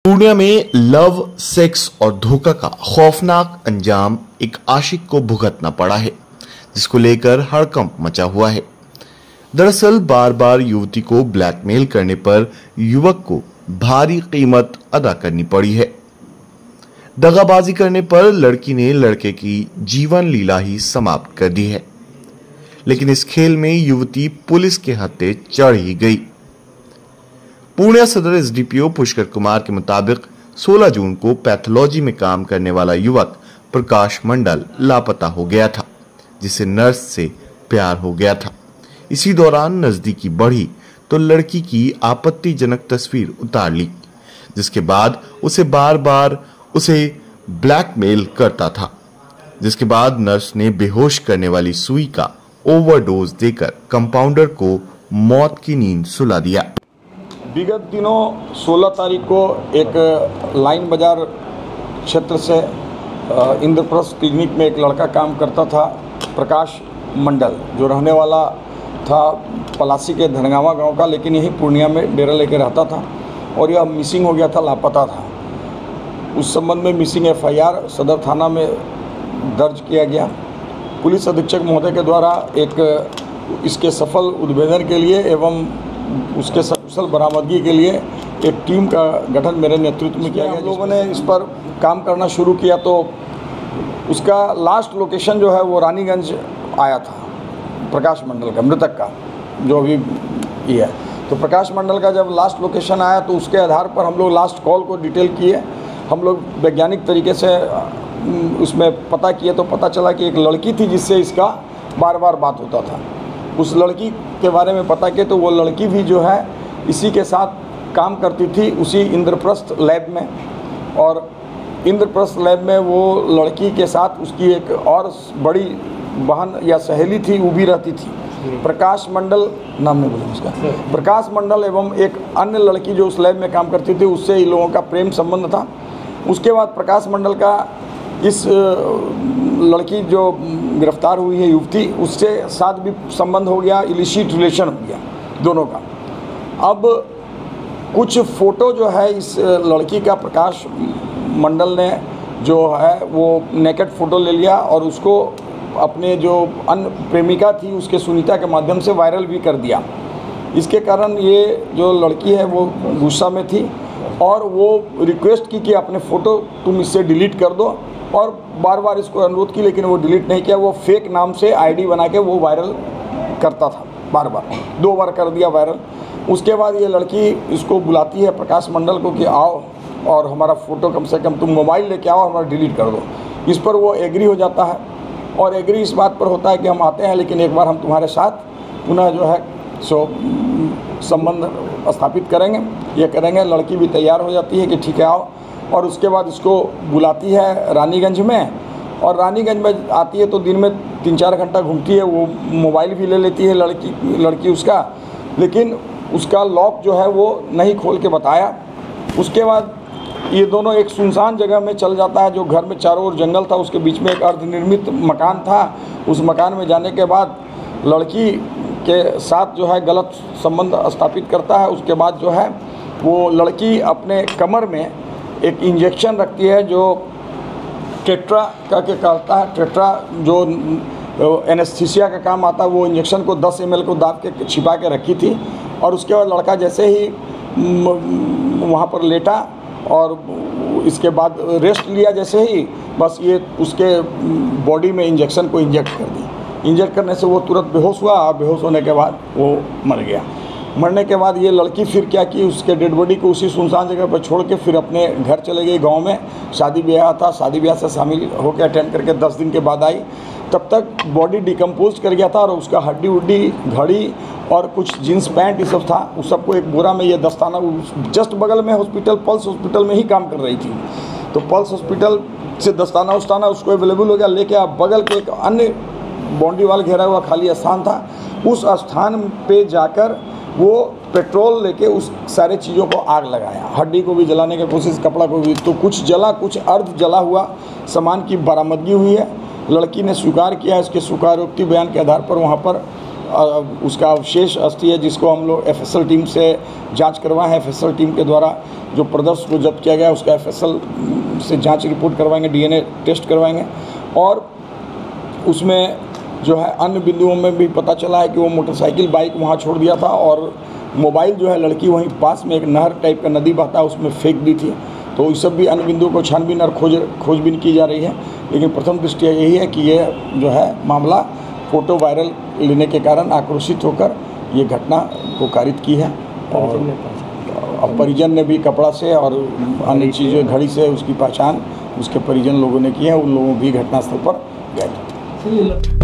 पूर्णिया में love, sex और धोखा का खौफनाक अंजाम एक आशिक को भुगतना पड़ा है, जिसको लेकर हड़कंप मचा हुआ है। दरअसल बार बार युवती को ब्लैकमेल करने पर युवक को भारी कीमत अदा करनी पड़ी है। दगाबाजी करने पर लड़की ने लड़के की जीवन लीला ही समाप्त कर दी है, लेकिन इस खेल में युवती पुलिस के हत्थे चढ़ ही गई। पूर्णिया सदर एसडीपीओ पुष्कर कुमार के मुताबिक 16 जून को पैथोलॉजी में काम करने वाला युवक प्रकाश मंडल लापता हो गया था, जिसे नर्स से प्यार हो गया था। इसी दौरान नजदीकी बढ़ी तो लड़की की आपत्तिजनक तस्वीर उतार ली, जिसके बाद उसे बार बार ब्लैकमेल करता था। जिसके बाद नर्स ने बेहोश करने वाली सुई का ओवरडोज देकर कंपाउंडर को मौत की नींद सुला दिया। विगत दिनों 16 तारीख को एक लाइन बाजार क्षेत्र से इंद्रप्रस्थ क्लिनिक में एक लड़का काम करता था, प्रकाश मंडल, जो रहने वाला था पलासी के धनगावा गांव का, लेकिन यही पूर्णिया में डेरा लेके रहता था और यह मिसिंग हो गया था, लापता था। उस संबंध में मिसिंग एफआईआर सदर थाना में दर्ज किया गया। पुलिस अधीक्षक महोदय के द्वारा एक इसके सफल उद्भेदन के लिए एवं उसके सकुशल बरामदगी के लिए एक टीम का गठन मेरे नेतृत्व में किया गया। हम लोगों ने इस पर काम करना शुरू किया तो उसका लास्ट लोकेशन जो है वो रानीगंज आया था, प्रकाश मंडल का, मृतक का, जो अभी ये है। तो प्रकाश मंडल का जब लास्ट लोकेशन आया तो उसके आधार पर हम लोग लास्ट कॉल को डिटेल किए। हम लोग वैज्ञानिक तरीके से उसमें पता किए तो पता चला कि एक लड़की थी जिससे इसका बार बार बात होता था। उस लड़की के बारे में पता किया तो वो लड़की भी जो है इसी के साथ काम करती थी, उसी इंद्रप्रस्थ लैब में। और इंद्रप्रस्थ लैब में वो लड़की के साथ उसकी एक और बड़ी बहन या सहेली थी, वो भी रहती थी। प्रकाश मंडल नाम नहीं बोला उसका, प्रकाश मंडल एवं एक अन्य लड़की जो उस लैब में काम करती थी, उससे इन लोगों का प्रेम संबंध था। उसके बाद प्रकाश मंडल का इस लड़की जो गिरफ्तार हुई है युवती, उससे साथ भी संबंध हो गया, इलिसिट रिलेशन हो गया दोनों का। अब कुछ फ़ोटो जो है इस लड़की का प्रकाश मंडल ने जो है वो नेकेड फ़ोटो ले लिया और उसको अपने जो अन्य प्रेमिका थी उसके सुनीता के माध्यम से वायरल भी कर दिया। इसके कारण ये जो लड़की है वो गुस्सा में थी और वो रिक्वेस्ट की कि अपने फ़ोटो तुम इससे डिलीट कर दो, और बार बार इसको अनुरोध की, लेकिन वो डिलीट नहीं किया। वो फेक नाम से आईडी बना के वो वायरल करता था, बार बार 2 बार कर दिया वायरल। उसके बाद ये लड़की इसको बुलाती है प्रकाश मंडल को कि आओ और हमारा फ़ोटो कम से कम तुम मोबाइल लेके आओ, हमारा डिलीट कर दो। इस पर वो एग्री हो जाता है और एग्री इस बात पर होता है कि हम आते हैं, लेकिन एक बार हम तुम्हारे साथ पुनः जो है सो संबंध स्थापित करेंगे, ये करेंगे। लड़की भी तैयार हो जाती है कि ठीक है आओ, और उसके बाद इसको बुलाती है रानीगंज में, और रानीगंज में आती है तो दिन में 3-4 घंटा घूमती है। वो मोबाइल भी ले लेती है लड़की उसका, लेकिन उसका लॉक जो है वो नहीं खोल के बताया। उसके बाद ये दोनों एक सुनसान जगह में चल जाता है, जो घर में चारों ओर जंगल था, उसके बीच में एक अर्धनिर्मित मकान था। उस मकान में जाने के बाद लड़की के साथ जो है गलत संबंध स्थापित करता है। उसके बाद जो है वो लड़की अपने कमर में एक इंजेक्शन रखती है जो टेट्रा का के करता है। टेट्रा जो एनेस्थीसिया का काम आता है, वो इंजेक्शन को 10 ml को दाब के छिपा के रखी थी। और उसके बाद लड़का जैसे ही वहाँ पर लेटा और इसके बाद रेस्ट लिया, जैसे ही बस ये उसके बॉडी में इंजेक्शन को इंजेक्ट कर दी। इंजेक्ट करने से वो तुरंत बेहोश हुआ, और बेहोश होने के बाद वो मर गया। मरने के बाद ये लड़की फिर क्या की, उसके डेड बॉडी को उसी सुनसान जगह पर छोड़ के फिर अपने घर चले गई। गांव में शादी ब्याह था, शादी ब्याह से शामिल होकर अटेंड करके 10 दिन के बाद आई। तब तक बॉडी डिकम्पोज कर गया था और उसका हड्डी उड्डी, घड़ी और कुछ जीन्स पैंट ये सब था, उस सबको एक बोरा में ये दस्ताना, जस्ट बगल में हॉस्पिटल, पल्स हॉस्पिटल में ही काम कर रही थी। तो पल्स हॉस्पिटल से दस्ताना उस्ताना उसको अवेलेबल हो गया, लेके आप बगल के एक अन्य बाउंड्री वाल घेरा हुआ खाली स्थान था, उस स्थान पे जाकर वो पेट्रोल लेके उस सारे चीज़ों को आग लगाया। हड्डी को भी जलाने की कोशिश, कपड़ा को भी, तो कुछ जला, कुछ अर्ध जला हुआ सामान की बरामदगी हुई है। लड़की ने स्वीकार किया। इसके स्वीकारोक्ति बयान के आधार पर वहाँ पर उसका अवशेष अस्थि है जिसको हम लोग एफएसएल टीम से जांच करवाए हैं। एफएसएल टीम के द्वारा जो प्रदर्श को जब्त किया गया उसका एफएसएल से जांच रिपोर्ट करवाएंगे, डीएनए टेस्ट करवाएंगे। और उसमें जो है अन्य बिंदुओं में भी पता चला है कि वो मोटरसाइकिल बाइक वहाँ छोड़ दिया था और मोबाइल जो है लड़की वहीं पास में एक नहर टाइप का नदी बहता है उसमें फेंक दी थी। तो इस सब भी अन्य बिंदुओं को छानबीन और खोजबीन की जा रही है। लेकिन प्रथम दृष्टया यही है कि ये जो है मामला फोटो वायरल लेने के कारण आक्रोशित होकर ये घटना को कारित की है। और परिजन ने भी कपड़ा से और अन्य चीज़ें घड़ी से उसकी पहचान उसके परिजन लोगों ने की है। उन लोगों भी घटनास्थल पर गए थे।